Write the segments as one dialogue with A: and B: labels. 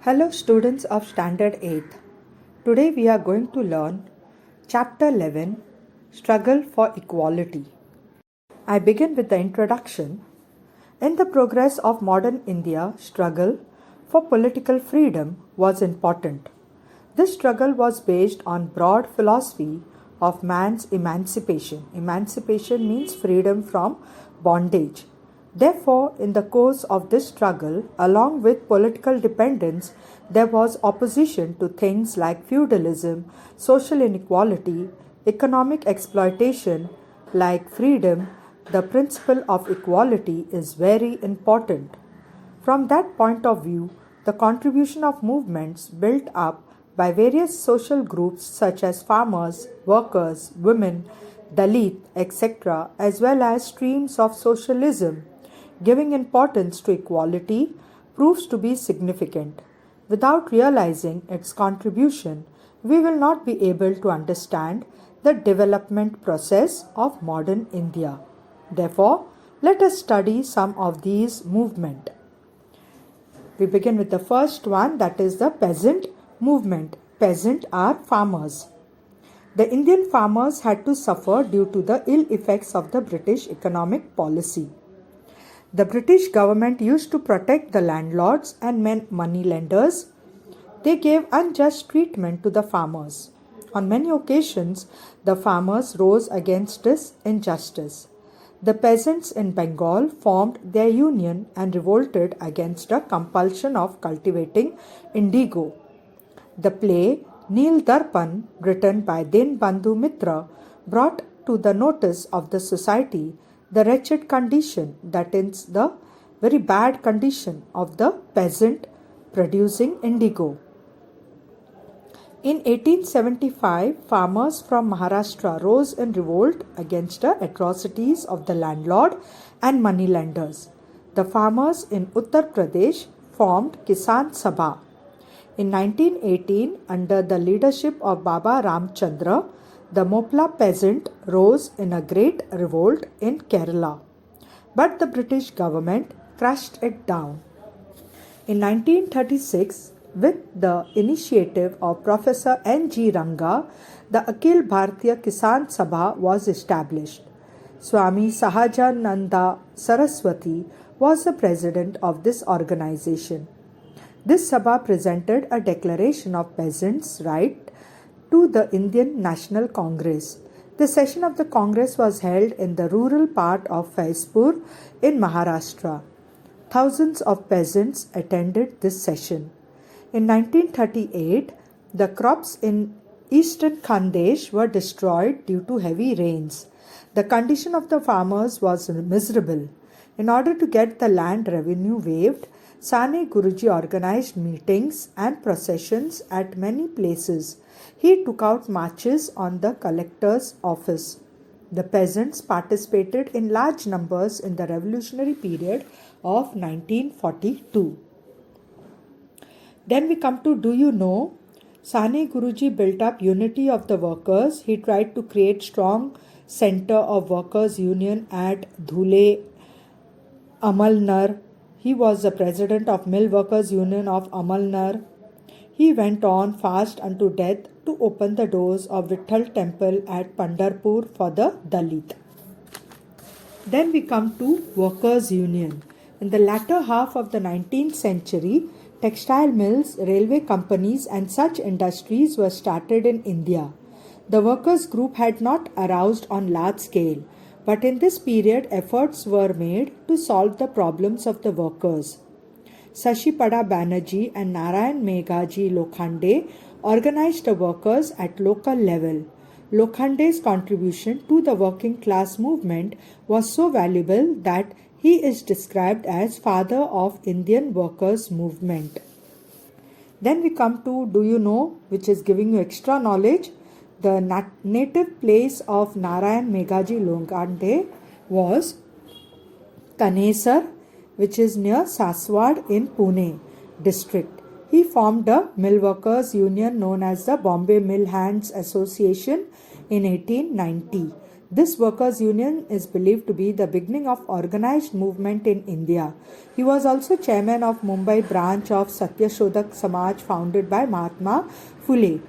A: Hello students of Standard 8th. Today we are going to learn Chapter 11, Struggle for Equality. I begin with the introduction. In the progress of modern India, struggle for political freedom was important. This struggle was based on broad philosophy of man's emancipation. Emancipation means freedom from bondage. Therefore, in the course of this struggle, along with political dependence, there was opposition to things like feudalism, social inequality, economic exploitation. Like freedom, the principle of equality is very important. From that point of view, the contribution of movements built up by various social groups such as farmers, workers, women, Dalit, etc., as well as streams of socialism, giving importance to equality, proves to be significant. Without realizing its contribution, we will not be able to understand the development process of modern India. Therefore, let us study some of these movements. We begin with the first one, that is the peasant movement. Peasant are farmers. The Indian farmers had to suffer due to the ill effects of the British economic policy. The British government used to protect the landlords and money lenders. They gave unjust treatment to the farmers. On many occasions, the farmers rose against this injustice. The peasants in Bengal formed their union and revolted against the compulsion of cultivating indigo. The play Neel Darpan, written by Dinbandhu Mitra, brought to the notice of the society the wretched condition, that is, the very bad condition of the peasant producing indigo. In 1875, farmers from Maharashtra rose in revolt against the atrocities of the landlord and moneylenders. The farmers in Uttar Pradesh formed Kisan Sabha. In 1918, under the leadership of Baba Ramchandra, the Mopla peasant rose in a great revolt in Kerala. But the British government crushed it down. In 1936, with the initiative of Professor N. G. Ranga, the Akhil Bharatiya Kisan Sabha was established. Swami Sahajananda Saraswati was the president of this organization. This Sabha presented a declaration of peasants' right to the Indian National Congress. The session of the Congress was held in the rural part of Faizpur in Maharashtra. Thousands of peasants attended this session. In 1938, the crops in eastern Khandesh were destroyed due to heavy rains. The condition of the farmers was miserable. In order to get the land revenue waived, Sane Guruji organized meetings and processions at many places. He took out marches on the collector's office. The peasants participated in large numbers in the revolutionary period of 1942. Then we come to Do You Know? Sane Guruji built up unity of the workers. He tried to create strong center of workers' union at Dhule, Amalner. He was the president of Mill Workers Union of Amalner. He went on fast unto death to open the doors of Vitthal temple at Pandharpur for the Dalit. Then we come to Workers' Union. In the latter half of the 19th century, textile mills, railway companies and such industries were started in India. The workers' group had not aroused on large scale, but in this period efforts were made to solve the problems of the workers. Sashipada Banerjee and Narayan Meghaji Lokhande organized the workers at local level. Lokhande's contribution to the working class movement was so valuable that he is described as father of Indian workers' movement. Then we come to Do You Know, which is giving you extra knowledge. The native place of Narayan Meghaji Lokhande was Kanesar, which is near Saswad in Pune district. He formed a mill workers union known as the Bombay Mill Hands Association in 1890. This workers' union is believed to be the beginning of organized movement in India. He was also chairman of Mumbai branch of Satyashodak Samaj founded by Mahatma Phule.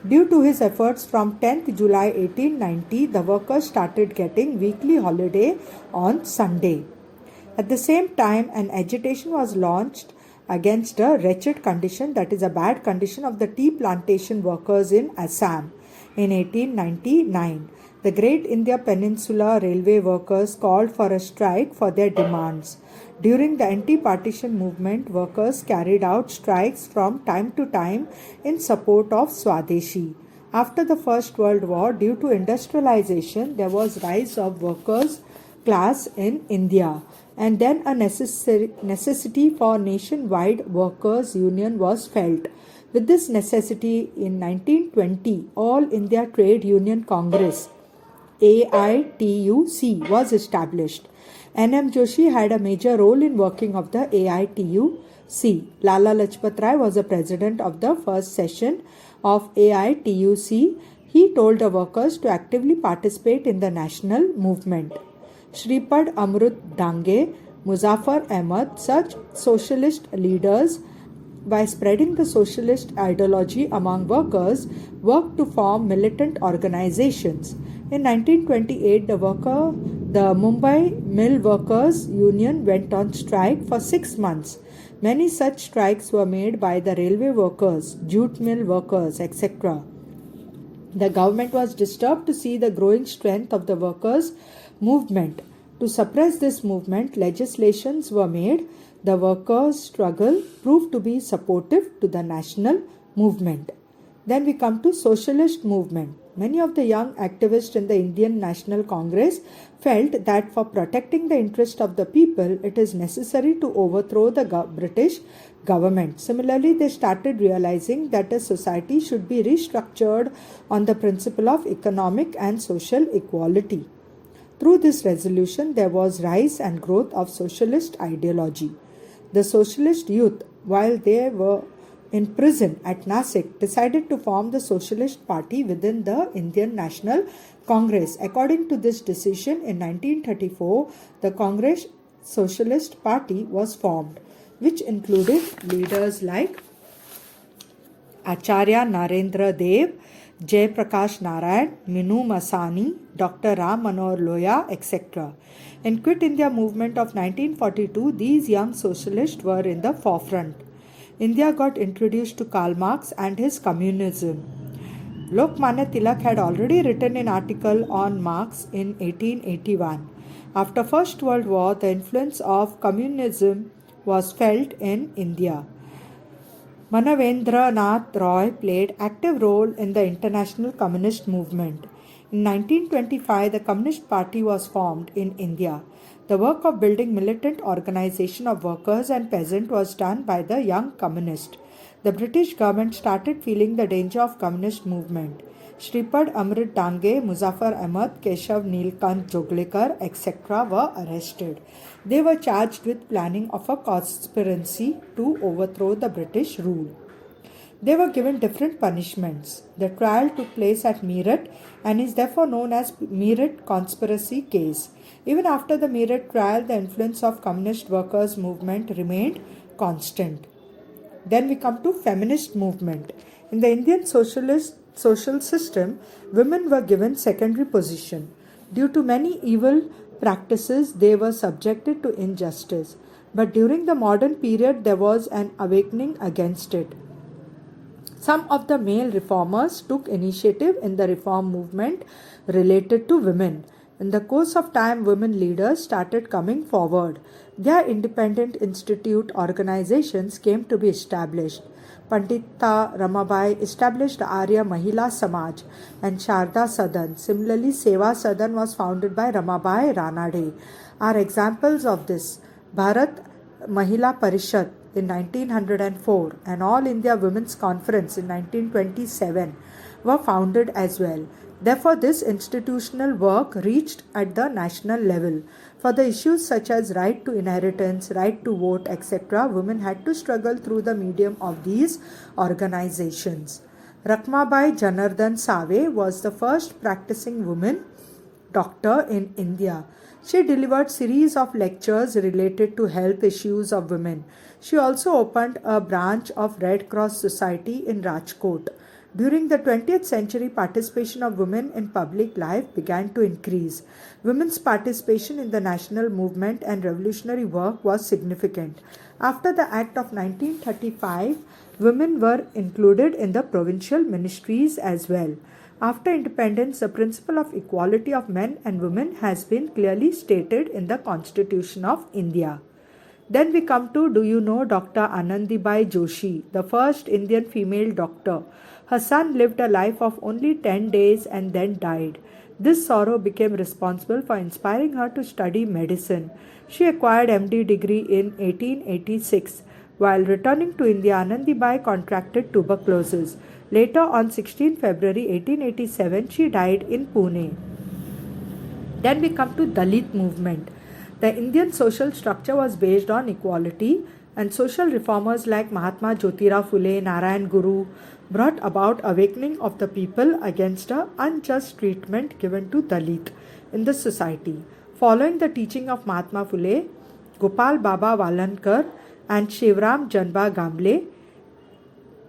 A: Due to his efforts from 10th July 1890, the workers started getting weekly holiday on Sunday. At the same time, an agitation was launched against a wretched condition, that is, a bad condition of the tea plantation workers in Assam in 1899. The Great India Peninsula Railway workers called for a strike for their demands. During the anti-partition movement, workers carried out strikes from time to time in support of Swadeshi. After the First World War, due to industrialization, there was rise of workers' class in India, and then a necessity for nationwide workers' union was felt. With this necessity, in 1920, All India Trade Union Congress AITUC was established. N.M. Joshi had a major role in working of the AITUC. Lala Lajpat Rai was the president of the first session of AITUC. He told the workers to actively participate in the national movement. Shripad Amrut Dange, Muzaffar Ahmad, such socialist leaders, by spreading the socialist ideology among workers, worked to form militant organizations. In 1928, the Mumbai Mill Workers Union went on strike for 6 months. Many such strikes were made by the railway workers, jute mill workers, etc. The government was disturbed to see the growing strength of the workers' movement. To suppress this movement, legislations were made. The workers' struggle proved to be supportive to the national movement. Then we come to socialist movement. Many of the young activists in the Indian National Congress felt that for protecting the interest of the people, it is necessary to overthrow the British government. Similarly, they started realizing that a society should be restructured on the principle of economic and social equality. Through this resolution, there was rise and growth of socialist ideology. The socialist youth, while they were in prison at Nasik, decided to form the Socialist Party within the Indian National Congress. According to this decision, in 1934, the Congress Socialist Party was formed, which included leaders like Acharya Narendra Dev, Jay Prakash Narayan, Minu Masani, Dr. Ram Manohar Loya, etc. In Quit India movement of 1942, these young socialists were in the forefront. India got introduced to Karl Marx and his communism. Lokmanya Tilak had already written an article on Marx in 1881. After First World War, the influence of communism was felt in India. Manavendranath Roy played active role in the international communist movement. In 1925, the Communist Party was formed in India. The work of building militant organization of workers and peasants was done by the young communists. The British government started feeling the danger of communist movement. Shripad Amrit Dange, Muzaffar Ahmad, Keshav Neelkant Joglekar, etc. were arrested. They were charged with planning of a conspiracy to overthrow the British rule. They were given different punishments. The trial took place at Meerut and is therefore known as Meerut Conspiracy Case. Even after the Meerut trial, the influence of communist workers' movement remained constant. Then we come to feminist movement. In the Indian social system, women were given secondary position. Due to many evil practices, they were subjected to injustice. But during the modern period, there was an awakening against it. Some of the male reformers took initiative in the reform movement related to women. In the course of time, women leaders started coming forward. Their independent institute organizations came to be established. Pandita Ramabai established the Arya Mahila Samaj and Sharda Sadan. Similarly, Seva Sadan was founded by Ramabai Ranade. Are examples of this Bharat Mahila Parishad in 1904 and All India Women's Conference in 1927 were founded as well. Therefore, this institutional work reached at the national level. For the issues such as right to inheritance, right to vote, etc., women had to struggle through the medium of these organizations. Rakmabai Janardhan Save was the first practicing woman doctor in India. She delivered series of lectures related to health issues of women. She also opened a branch of Red Cross Society in Rajkot. During the 20th century, participation of women in public life began to increase. Women's participation in the national movement and revolutionary work was significant. After the Act of 1935, women were included in the provincial ministries as well. After independence, the principle of equality of men and women has been clearly stated in the Constitution of India. Then we come to, do you know Dr. Anandibai Joshi, the first Indian female doctor? Her son lived a life of only 10 days and then died. This sorrow became responsible for inspiring her to study medicine. She acquired MD degree in 1886. While returning to India, Anandibai contracted tuberculosis. Later, on 16 February 1887, she died in Pune. Then we come to Dalit movement. The Indian social structure was based on equality, and social reformers like Mahatma Jyotirao Phule, Narayan Guru brought about awakening of the people against a unjust treatment given to Dalit in the society. Following the teaching of Mahatma Phule, Gopal Baba Walankar and Shivram Janba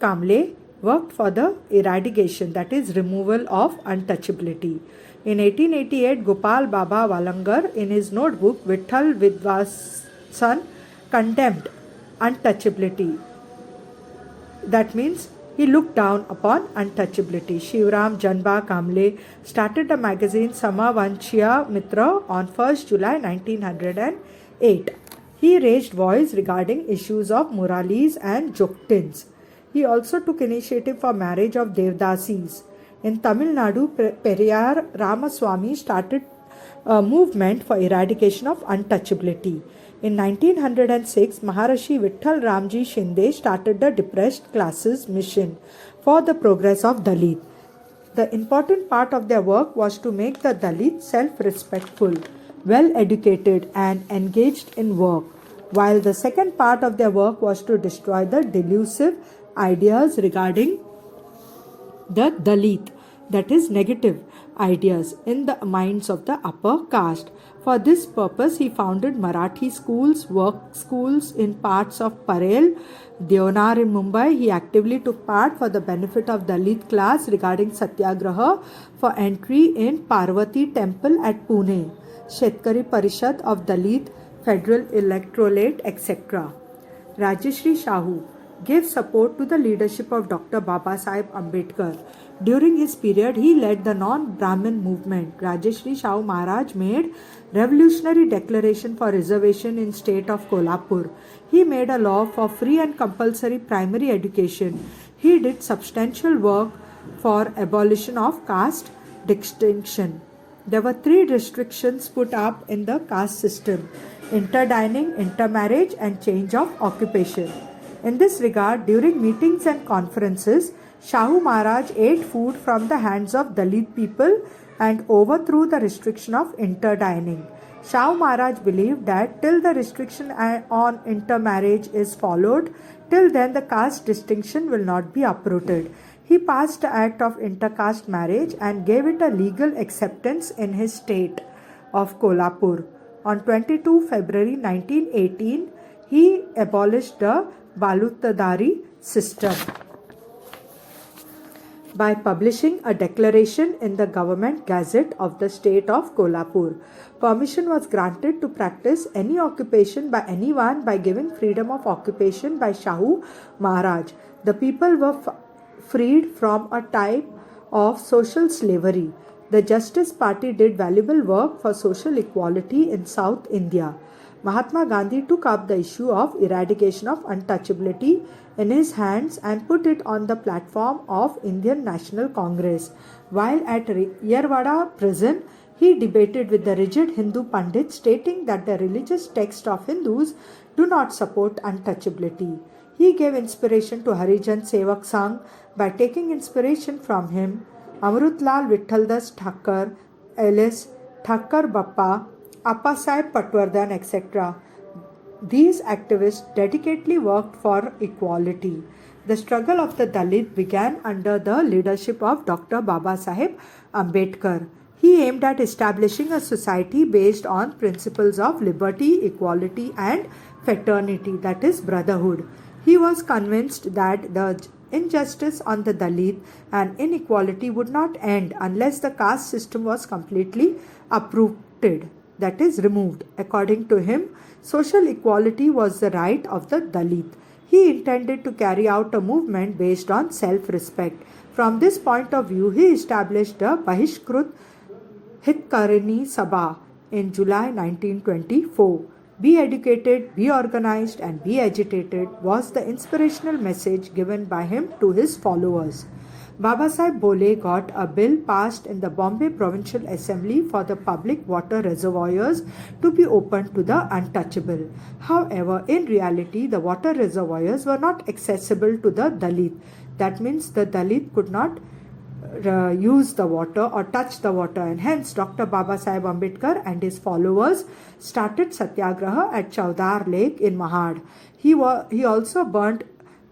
A: Kamle worked for the eradication, that is, removal of untouchability. In 1888, Gopal Baba Walankar, in his notebook Vitthal Vidwasan, condemned untouchability. That means he looked down upon untouchability. Shivram Janba Kamle started the magazine Samavanchiya Mitra on 1st July 1908. He raised voice regarding issues of Muralis and Joktins. He also took initiative for marriage of Devdasis. In Tamil Nadu, Periyar Ramaswamy started a movement for eradication of untouchability. In 1906, Maharishi Vitthal Ramji Shinde started the Depressed Classes Mission for the progress of Dalit. The important part of their work was to make the Dalit self-respectful, well-educated and engaged in work, while the second part of their work was to destroy the delusive ideas regarding the Dalit, that is, negative ideas in the minds of the upper caste. For this purpose, he founded Marathi schools, work schools in parts of Parel, Deonar in Mumbai. He actively took part for the benefit of Dalit class regarding Satyagraha for entry in Parvati temple at Pune, Shetkari Parishad of Dalit, Federal Electorate, etc. Rajeshri Shahu gave support to the leadership of Dr. Babasaheb Ambedkar. During his period, he led the non-Brahmin movement. Rajeshri Shahu Maharaj made revolutionary declaration for reservation in state of Kolhapur. He made a law for free and compulsory primary education. He did substantial work for abolition of caste distinction. There were 3 restrictions put up in the caste system: interdining, intermarriage and change of occupation. In this regard, during meetings and conferences, Shahu Maharaj ate food from the hands of Dalit people and overthrew the restriction of interdining. Shahu Maharaj believed that till the restriction on intermarriage is followed, till then the caste distinction will not be uprooted. He passed the Act of Intercaste Marriage and gave it a legal acceptance in his state of Kolhapur. On 22 February 1918, he abolished the Balutadari system by publishing a declaration in the Government Gazette of the state of Kolhapur. Permission was granted to practice any occupation by anyone by giving freedom of occupation by Shahu Maharaj. The people were freed from a type of social slavery. The Justice Party did valuable work for social equality in South India. Mahatma Gandhi took up the issue of eradication of untouchability in his hands and put it on the platform of Indian National Congress. While at Yerwada prison, he debated with the rigid Hindu Pandits, stating that the religious texts of Hindus do not support untouchability. He gave inspiration to Harijan Sevak Sangh by taking inspiration from him. Amrutlal Vittaldas Thakkar, Alice Thakkar Bappa, Appasaheb Patwardhan, etc. These activists dedicatedly worked for equality. The struggle of the Dalit began under the leadership of Dr. Babasaheb Ambedkar. He aimed at establishing a society based on principles of liberty, equality, and fraternity, that is, brotherhood. He was convinced that the injustice on the Dalit and inequality would not end unless the caste system was completely uprooted, that is, removed. According to him, social equality was the right of the Dalit. He intended to carry out a movement based on self-respect. From this point of view, he established the Bahishkrut Hitkarini Sabha in July 1924. Be educated, be organized, and be agitated was the inspirational message given by him to his followers. Babasaheb Bole got a bill passed in the Bombay Provincial Assembly for the public water reservoirs to be opened to the untouchable. However, in reality, the water reservoirs were not accessible to the Dalit. That means the Dalit could not use the water or touch the water, and hence Dr. Babasaheb Ambedkar and his followers started Satyagraha at Chaudhar Lake in Mahad. He also burnt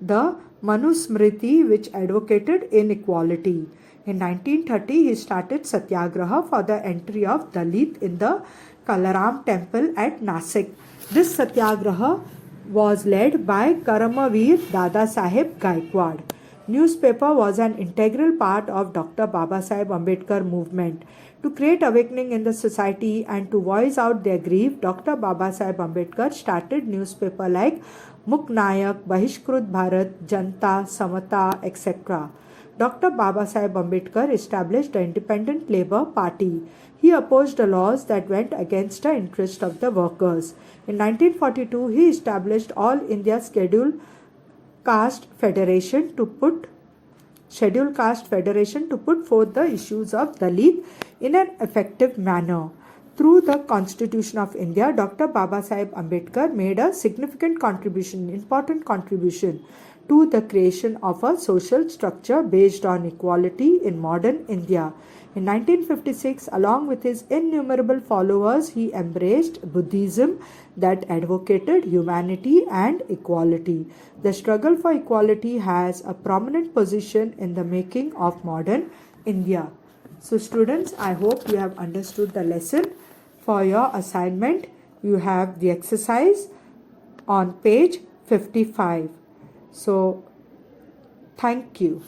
A: the Manusmriti, which advocated inequality. In 1930, he started Satyagraha for the entry of Dalit in the Kalaram temple at Nasik. This Satyagraha was led by Karamavir Dada Saheb Gaikwad. Newspaper was an integral part of Dr. Babasaheb Ambedkar movement. To create awakening in the society and to voice out their grief, Dr. Babasaheb Ambedkar started newspaper like Muknayak, Bahishkrut Bharat, Janta, Samata, etc. Dr. Babasaheb Ambedkar established the Independent Labour Party. He opposed the laws that went against the interest of the workers. In 1942, he established All India Scheduled Caste Federation to put forth the issues of Dalit in an effective manner. Through the Constitution of India, Dr. Babasaheb Ambedkar made a significant important contribution to the creation of a social structure based on equality in modern India. In 1956, along with his innumerable followers, he embraced Buddhism that advocated humanity and equality. The struggle for equality has a prominent position in the making of modern India. So students, I hope you have understood the lesson. For your assignment, you have the exercise on page 55. So, thank you.